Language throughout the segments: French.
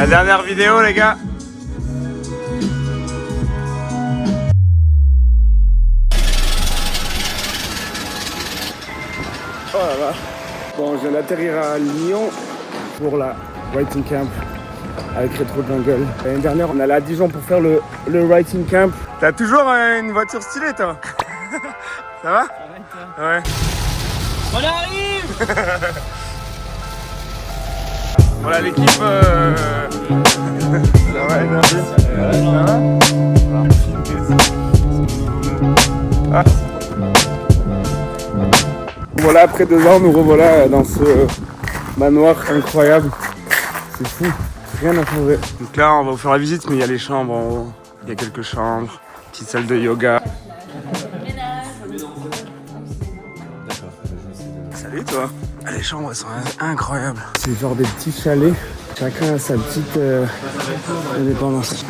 La dernière vidéo, les gars. Oh là là. Bon, je viens d'atterrir à Lyon pour la writing camp avec Retro Jungle. L'année dernière, on allait à Dijon pour faire le writing camp. T'as toujours une voiture stylée, toi. Ça va? Ouais. On arrive. Voilà l'équipe. Ça va, merci. Ça va? Ah. Voilà, après 2 ans, nous revoilà dans ce manoir incroyable. C'est fou, rien n'a changé. Donc là, on va vous faire la visite, mais il y a les chambres en haut. Il y a quelques chambres, petite salle de yoga. Salut toi. Les chambres sont incroyables. C'est genre des petits chalets. Chacun a sa petite indépendance.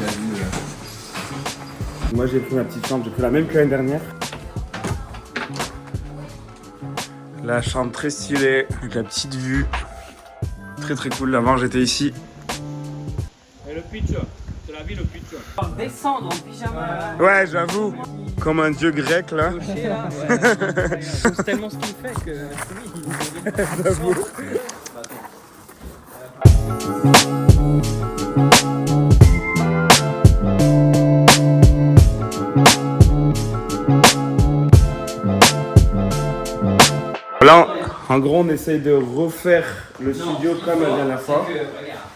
Moi j'ai pris ma petite chambre, j'ai pris la même que l'année dernière. La chambre très stylée, avec la petite vue. Très très cool, avant j'étais ici. Et le pitch, tu l'as vu le pitch? Descendre en pyjama. Ouais, j'avoue, comme un dieu grec là. C'est tellement ce qu'il fait que... J'avoue. Là, en gros, on essaye de refaire le studio comme la dernière fois.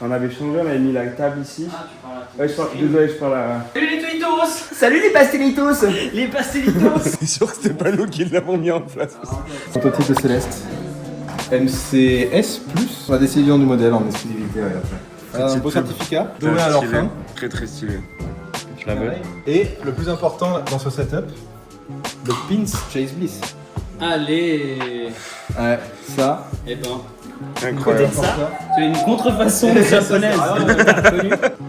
On avait changé, on avait mis la table ici. Ouais, désolé, je parle à... Salut les tweetos. Salut les pastelitos. Les pastelitos. C'est sûr que c'était pas nous qui l'avons mis en place. Prototype de Céleste. MCS+. On a décidé du nom du modèle en exclusivité après. Un beau certificat, doré à leur fin. Très très stylé. Je la veux. Et le plus important dans ce setup, le Pins Chase Bliss. Allez. Ouais, ça. Eh ben, Incroyable. côté de ça, tu as une contrefaçon japonaise.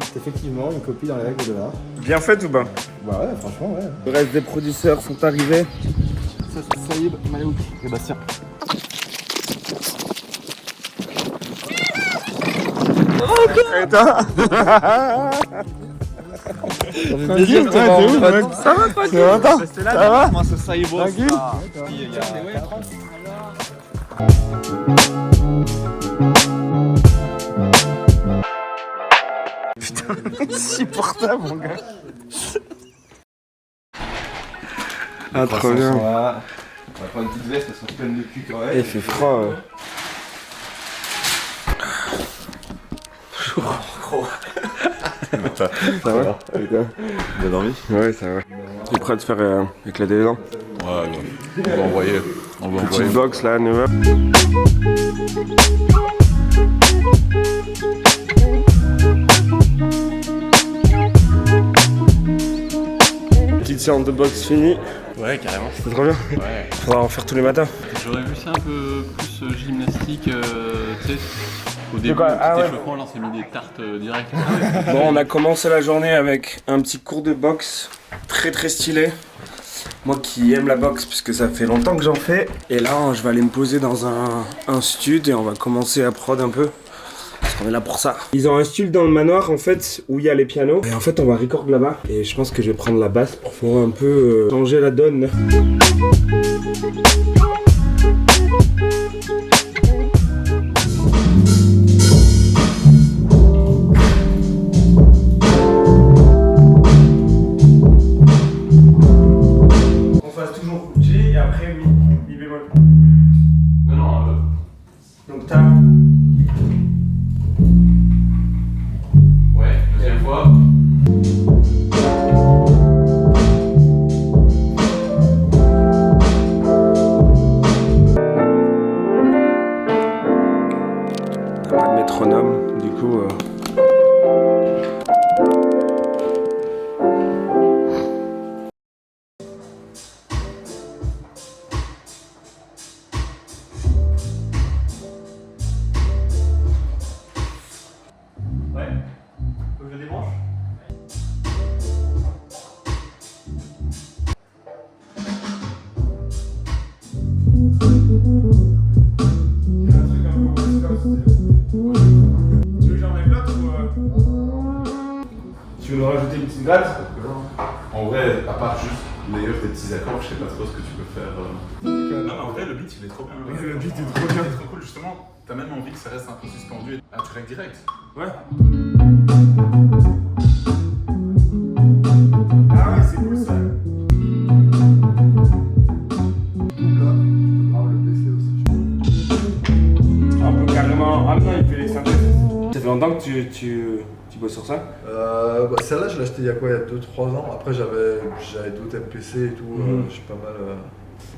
C'est effectivement une copie dans les règles de l'art. Bien fait ou pas? Bah ouais, franchement, ouais. Le reste des producteurs sont arrivés. Ça c'est Saïb, Mayouk et Bastien. Et toi? Tranquille, ouais, c'est ouf, mec. Ça va, tranquille. Ça va? Moi c'est Saïb. Tranquille. Il y a 4 ans. Putain, insupportable, mon gars. Ah, trop bien. On va prendre une petite veste, elles sont pleines de cul quand même. Il fait froid. Ça va? Et toi? Bien dormi? Ouais, ça va. Tu es prêt à te faire éclater les dents? Ouais, on va envoyer. Petite box là, 9h. Petite séance de boxe finie. Ouais, carrément. C'est trop bien. Ouais. Faudra en faire tous les matins. J'aurais vu ça un peu plus gymnastique, tu sais. Au début, quoi? Ah ouais. échauffement, là, on s'est mis des tartes direct. Bon, on a commencé la journée avec un petit cours de boxe très très stylé. Moi qui aime la boxe puisque ça fait longtemps que j'en fais. Et là, je vais aller me poser dans un stud et on va commencer à prod un peu. Parce qu'on est là pour ça. Ils ont un stud dans le manoir en fait où il y a les pianos. Et en fait, on va record là-bas. Et je pense que je vais prendre la basse pour pouvoir un peu changer la donne. Donc t'as... Ouais, deuxième fois. On n'a pas de métronome, du coup... Tu veux que j'enlève l'autre ou... Tu grattes? En vrai, à part juste d'ailleurs des petits accords, je sais pas trop ce que tu peux faire. Non, mais en vrai, le beat il est trop bien. Le beat est trop bien. Il est trop cool, justement. T'as même envie que ça reste un peu suspendu. Ah, tu règles direct. Ouais. Ah ouais, c'est cool ça. On peut carrément. Ah non, il fait les synthèses. Ça fait longtemps que tu bosses sur ça? Celle-là, je l'ai achetée il y a quoi, il y a 2-3 ans. Après, j'avais d'autres MPC et tout. Je suis pas mal.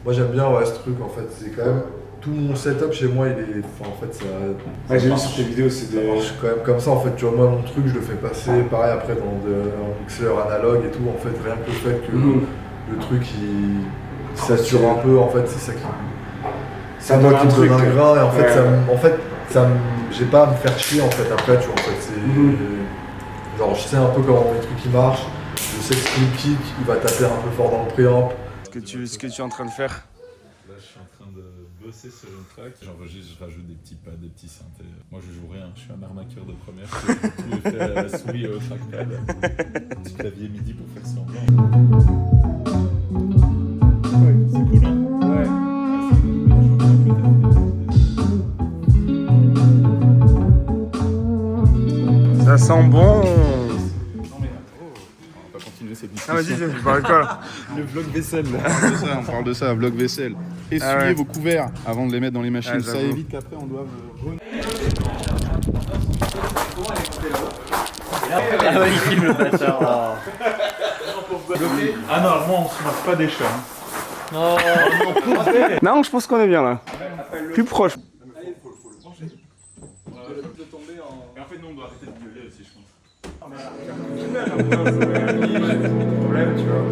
Moi, j'aime bien ce truc en fait. C'est quand même. Tout mon setup chez moi, il est. Enfin, en fait, ça. Ouais, j'ai vu sur tes vidéos, c'est Ça marche quand même comme ça en fait. Tu vois, moi, mon truc, je le fais passer pareil après en mixeur analogue et tout. En fait, rien que le fait que le truc il sature un peu, en fait, c'est ça qui. Ça moi donne qui un me truc. donne un grain et en fait, Ouais. j'ai pas à me faire chier en fait après, tu vois. En fait, c'est. Genre, je sais un peu comment les trucs ils marchent. Je sais que le kick, il va taper un peu fort dans le préamp. Ce que tu es en train de faire. Là, je suis en train de bosser sur une track. J'enregistre, je rajoute des petits pads, des petits synthés. Moi, je joue rien, je suis un arnaqueur de première. Je fais tout effet à la souris et au trackpad. Petit clavier MIDI pour faire semblant. Ouais, c'est cool, hein? Ouais. Ça sent bon. On va continuer cette Ah discussion. vas-y, je parle de quoi là? Le vlog vaisselle. On parle de ça, un vlog vaisselle. Essuyez Ah ouais. vos couverts avant de les mettre dans les machines. Ah, Ça j'avoue. évite qu'après on doive. Ah ouais, il filme le bâtard. Ah non, moi on se marque pas des chats. Oh, Non, je pense qu'on est bien là. Plus proche. Et en fait, nous on doit arrêter de gueuler aussi, je pense. Problème, tu vois.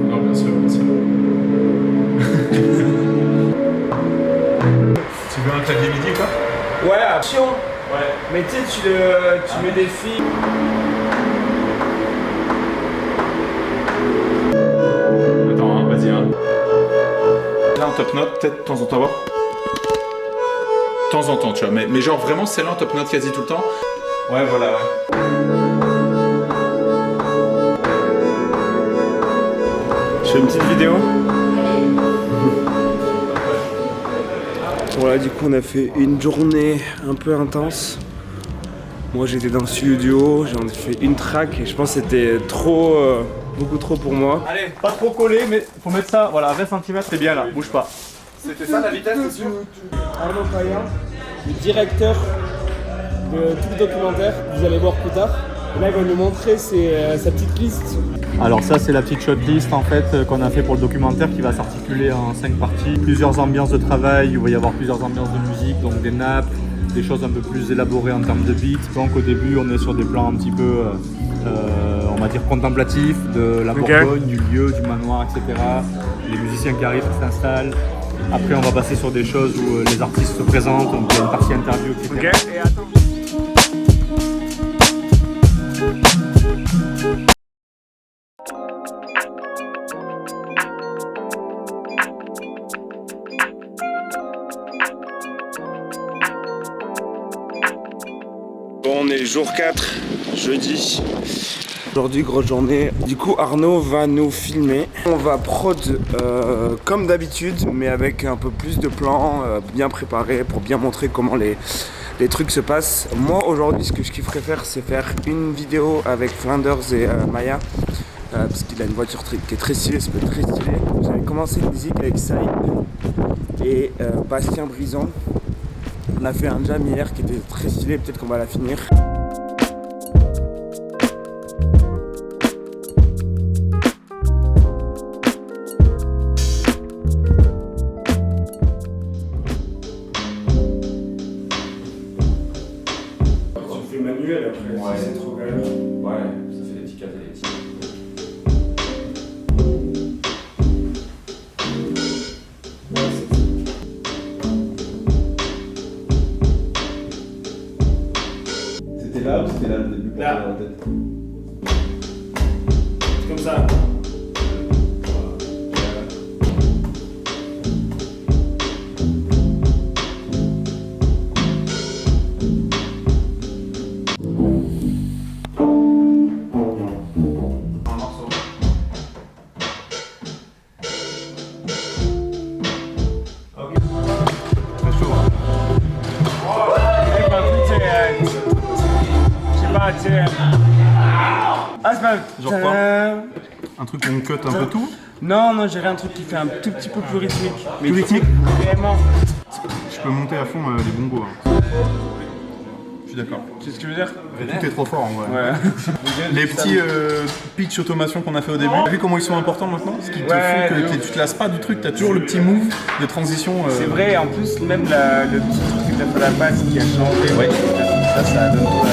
Non, bien sûr, bien sûr. Tu veux un clavier MIDI quoi? Ouais, attention. Ouais. Mais tu sais, tu mets des filles. Attends, hein, vas-y. Hein. Là en top note, peut-être de temps en temps. De temps en temps, tu vois. Mais genre vraiment, c'est là en top note quasi tout le temps. Ouais, voilà, ouais. Je fais une petite vidéo. Voilà, du coup, on a fait une journée un peu intense. Moi, j'étais dans le studio, j'en ai fait une track et je pense que c'était trop, beaucoup trop pour moi. allez, pas trop collé, mais faut mettre ça, voilà, 20 cm, c'est bien là, bouge pas. C'était ça la vitesse, c'est sûr? Arnaud Payen, le directeur de tout le documentaire, vous allez voir plus tard. Et là, il va nous montrer sa petite liste. Alors ça c'est la petite shortlist en fait qu'on a fait pour le documentaire qui va s'articuler en 5 parties. Plusieurs ambiances de travail, il va y avoir plusieurs ambiances de musique, donc des nappes, des choses un peu plus élaborées en termes de beats. Donc au début on est sur des plans un petit peu, on va dire contemplatifs, de la Bourgogne, du lieu, du manoir, etc. Les musiciens qui arrivent s'installent. Après on va passer sur des choses où les artistes se présentent, donc il y a une partie interview, etc. Ok, et attends. Bon, on est jour 4, jeudi. Aujourd'hui, grosse journée. Du coup, Arnaud va nous filmer. On va prod comme d'habitude, mais avec un peu plus de plans bien préparés pour bien montrer comment les trucs se passent. Moi, aujourd'hui, ce que je kifferais faire, c'est faire une vidéo avec Flanders et Maya. Parce qu'il a une voiture qui est très stylée, ça peut être très stylé. J'avais commencé une musique avec Saïd et Bastien Brison. On a fait un jam hier qui était très stylé, peut-être qu'on va la finir. Tu fais manuel après, c'est trop galère. Ouais, ça fait des petits cadres et des petits. C'était là ou c'était là le début? Là. Comme ça. Ah, c'est pas. Genre quoi? Un truc où on cut un peu tout? Non, non, j'irais un truc qui fait un tout petit peu plus rythmique. Mais Plus rythmique? Vraiment. Je peux monter à fond les bongos. Hein. Je suis d'accord. Tu sais ce que je veux dire? Tout est trop fort en vrai. Ouais. Les petits pitch automation qu'on a fait au début, t'as vu comment ils sont importants maintenant? Ce qui te Ouais, font que tu te lasses pas du truc, t'as toujours le petit move de transition. C'est vrai, en plus, même le petit truc que t'as fait à la base qui a changé, Ouais. ça donne trop la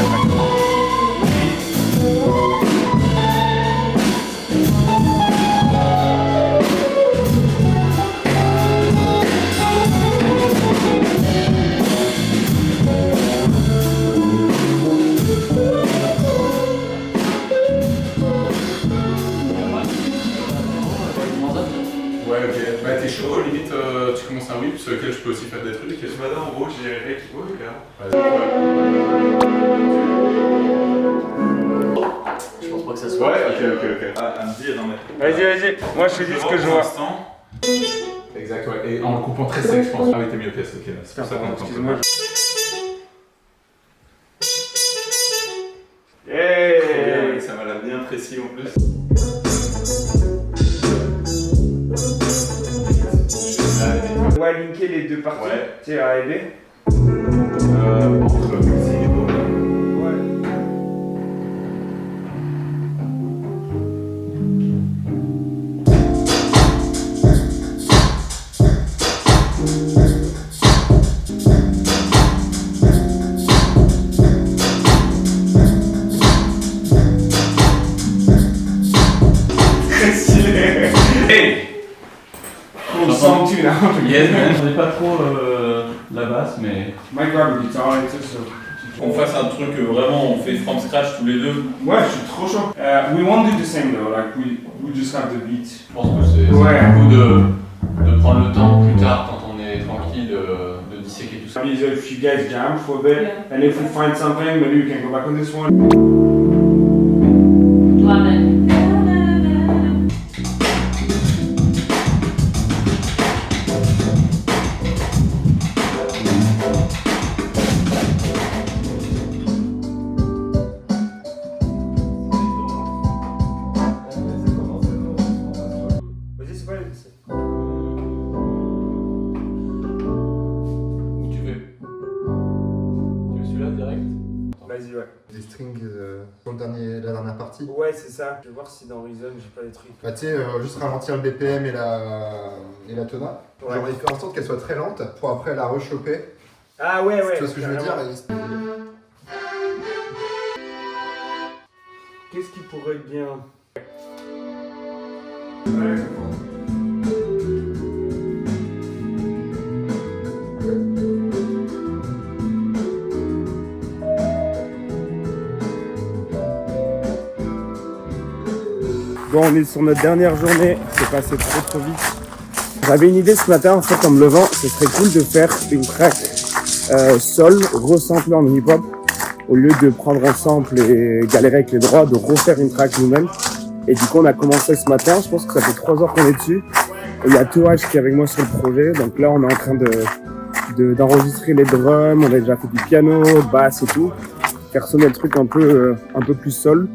Ouais, ok. Bah, t'es chaud, limite, tu commences un whip sur lequel je peux aussi faire des trucs. Ce matin, en gros, j'ai réglé qui. Ouais, Je pense pas que ça soit. Ouais, ok. Ah, à me dire, non mais. Vas-y, moi je te dis ce que je vois. Exact, ouais. Et en le coupant très sec, je pense. Ah oui, t'es mis au pièce, ok. C'est pour ça qu'on entend. Excuse-moi. Hey, ça m'a l'air bien précis en plus. On va linker les deux parties. Ouais. Tu sais, A et B. Entre si et beau. Ouais. Très stylé. Hey! Cool song too now. Yes, man. Je connais pas trop la basse, mais. My grab guitar, it's so. Qu'on fasse un truc vraiment, on fait from scratch tous les deux. Ouais, je suis trop chaud. We won't do the same though, like we just have the beat. Je pense que c'est Ouais. beaucoup de prendre le temps plus tard quand on est tranquille de disséquer tout ça. Maybe if you guys jam for a bit, and if we find something, maybe we can go back on this one. Vas-y, c'est pas Où tu veux? Tu veux celui-là direct? Vas-y, ouais. Les strings sur la dernière partie. Ouais, c'est ça. Je vais voir si dans Reason j'ai pas des trucs. Bah, tu sais, juste ralentir le BPM et la tona. Ouais. Genre, il fait en sorte qu'elle soit très lente pour après la rechoper. Ah ouais, ouais. Tu vois ce que je veux dire? Qu'est-ce qui pourrait être bien? Bon, on est sur notre dernière journée, c'est passé trop vite. J'avais une idée ce matin, en fait, en me levant, ce serait cool de faire une track sol, resamplée en hip-hop, au lieu de prendre un sample et galérer avec les droits, de refaire une track nous-mêmes. Et du coup, on a commencé ce matin, je pense que ça fait 3 heures qu'on est dessus. Et il y a Toage qui est avec moi sur le projet, donc là, on est en train d'enregistrer les drums, on a déjà fait du piano, basse et tout. Faire sonner le truc un peu plus sol.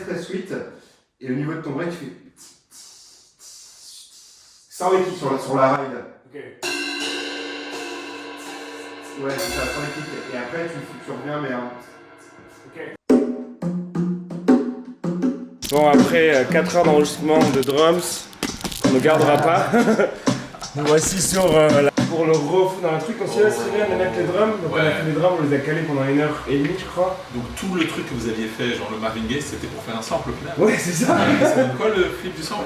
Très sweet. Et au niveau de ton break, tu fais. Sans les kicks. Sur la ride. Ok. Ouais, c'est ça, sans les kicks. Et après, tu reviens, mais. Bon, après 4 heures d'enregistrement de drums, on ne gardera pas. Nous voici sur pour le refou dans un truc. On s'y laisse très bien de mettre les drums. Donc on a fait les drums, on les a calés pendant 1h30, je crois. Donc tout le truc que vous aviez fait, genre le Marvin Gaye, c'était pour faire un sample au final. Ouais, c'est ça. Ça donne quoi le flip du sample?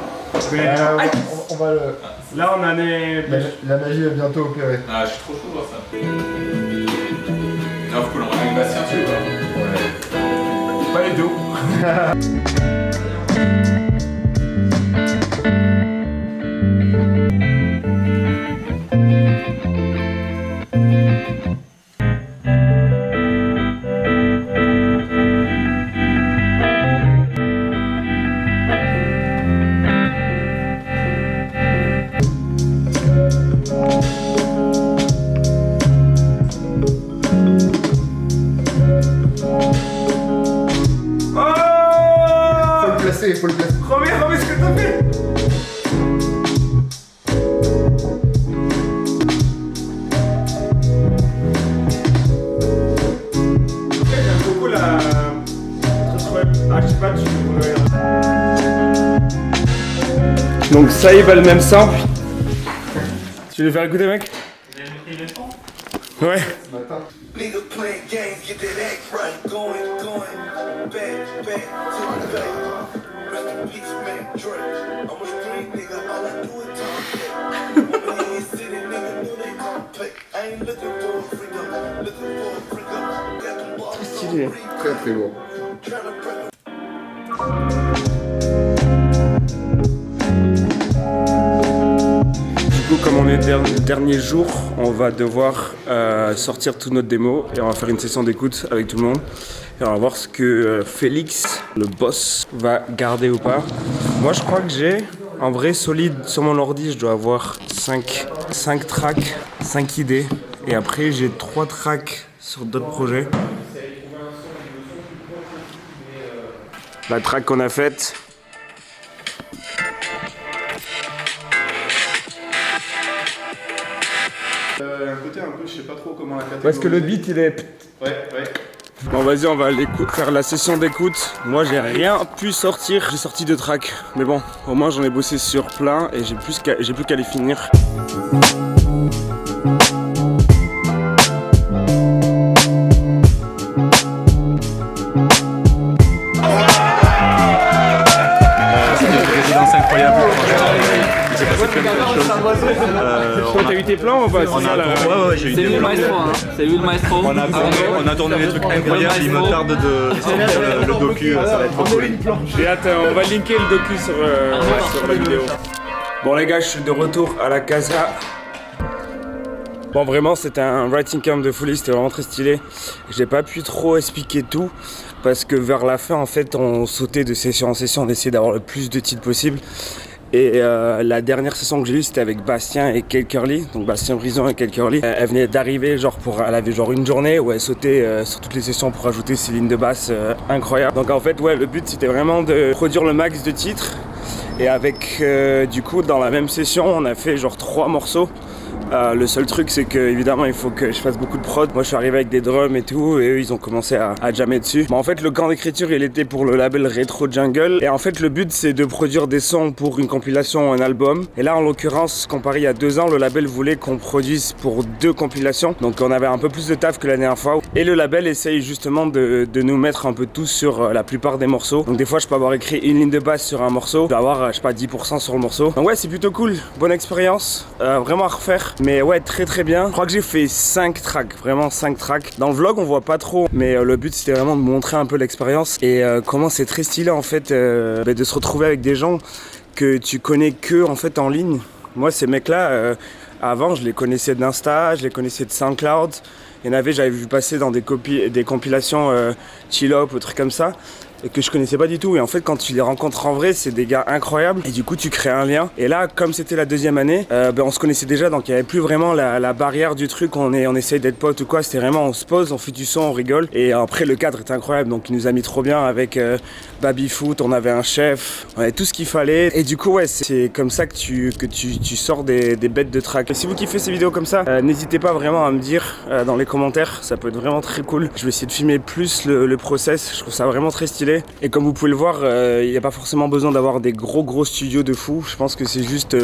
On va le. Là, on en est. La magie va bientôt opérer. Ah, je suis trop chaud de voir ça. Grave cool, on va avec Bastien, tu vois. Pas les dos. Donc ça y va le même sample. Tu veux le faire écouter mec? Ouais. Nigga playing games, get that act right, going, back to the bay. Rest in peace, man, Drake. I'm a street nigga, all I do is talk. When he ain't sitting, nigga, know they gon' play. I ain't looking for a freak up, looking for a freak up. Got them balls Stylé. Très très beau. tryna break Du coup, comme on est le dernier jour, on va devoir sortir toute notre démo et on va faire une session d'écoute avec tout le monde. Et on va voir ce que Félix, le boss, va garder ou pas. Moi, je crois que j'ai, en vrai, solide sur mon ordi, je dois avoir 5 tracks, 5 idées. Et après, j'ai 3 tracks sur d'autres projets. La track qu'on a faite. Un côté un peu, je sais pas trop comment la catégoriser. Parce que le beat, il est... Ouais. Bon vas-y, on va aller faire la session d'écoute. Moi j'ai rien pu sortir, j'ai sorti 2 tracks. Mais bon, au moins j'en ai bossé sur plein et j'ai plus qu'à les finir. C'était une résidence incroyable. Il s'est passé plein de choses. T'as eu tes plans ou pas? Ouais, j'ai eu C'est lui le maestro, hein. C'est lui le maestro. On a tourné des trucs incroyables, il me tarde de sortir le docu, ça va être trop cool. J'ai hâte, on va linker le docu sur la vidéo. Bon les gars, je suis de retour à la casa. Bon vraiment c'était un writing camp de folie, c'était vraiment très stylé. J'ai pas pu trop expliquer tout parce que vers la fin en fait on sautait de session en session, on essayait d'avoir le plus de titres possible. Et la dernière session que j'ai eue c'était avec Bastien et Kale Curly, donc Bastien Brison et Kale Curly. Elle venait d'arriver, elle avait genre une journée où elle sautait sur toutes les sessions pour ajouter ses lignes de basse incroyables. Donc en fait ouais, le but c'était vraiment de produire le max de titres. Et avec du coup dans la même session on a fait genre 3 morceaux. Le seul truc c'est que évidemment il faut que je fasse beaucoup de prod. Moi je suis arrivé avec des drums et tout et eux ils ont commencé à jammer dessus. Mais en fait le camp d'écriture il était pour le label Retro Jungle. Et en fait le but c'est de produire des sons pour une compilation ou un album. Et là en l'occurrence comparé il y a 2 ans le label voulait qu'on produise pour 2 compilations. Donc on avait un peu plus de taf que la dernière fois. Et le label essaye justement de nous mettre un peu tous sur la plupart des morceaux. Donc des fois je peux avoir écrit une ligne de basse sur un morceau. Je peux avoir je sais pas 10% sur le morceau. Donc ouais c'est plutôt cool. Bonne expérience. Vraiment à refaire. Mais ouais très très bien. Je crois que j'ai fait 5 tracks, vraiment 5 tracks. Dans le vlog on voit pas trop, mais le but c'était vraiment de montrer un peu l'expérience et comment c'est très stylé en fait de se retrouver avec des gens que tu connais que en fait en ligne. Moi ces mecs là avant je les connaissais d'Insta, je les connaissais de SoundCloud. Il y en avait, j'avais vu passer dans des compilations Chill Up ou trucs comme ça. Et que je connaissais pas du tout. Et en fait, quand tu les rencontres en vrai, c'est des gars incroyables. Et du coup, tu crées un lien. Et là, comme c'était la 2e année, on se connaissait déjà. Donc, il n'y avait plus vraiment la barrière du truc. On essaye d'être potes ou quoi. C'était vraiment, on se pose, on fait du son, on rigole. Et après, le cadre était incroyable. Donc, il nous a mis trop bien avec Baby Foot. On avait un chef. On avait tout ce qu'il fallait. Et du coup, ouais, c'est comme ça que tu sors des bêtes de track. Et si vous kiffez ces vidéos comme ça, n'hésitez pas vraiment à me dire dans les commentaires. Ça peut être vraiment très cool. Je vais essayer de filmer plus le process. Je trouve ça vraiment très stylé. Et comme vous pouvez le voir, il n'y a pas forcément besoin d'avoir des gros studios de fou. Je pense que c'est juste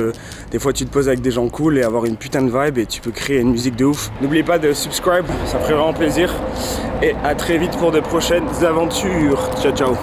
des fois tu te poses avec des gens cool et avoir une putain de vibe et tu peux créer une musique de ouf. N'oubliez pas de subscribe, ça ferait vraiment plaisir. Et à très vite pour de prochaines aventures. Ciao ciao.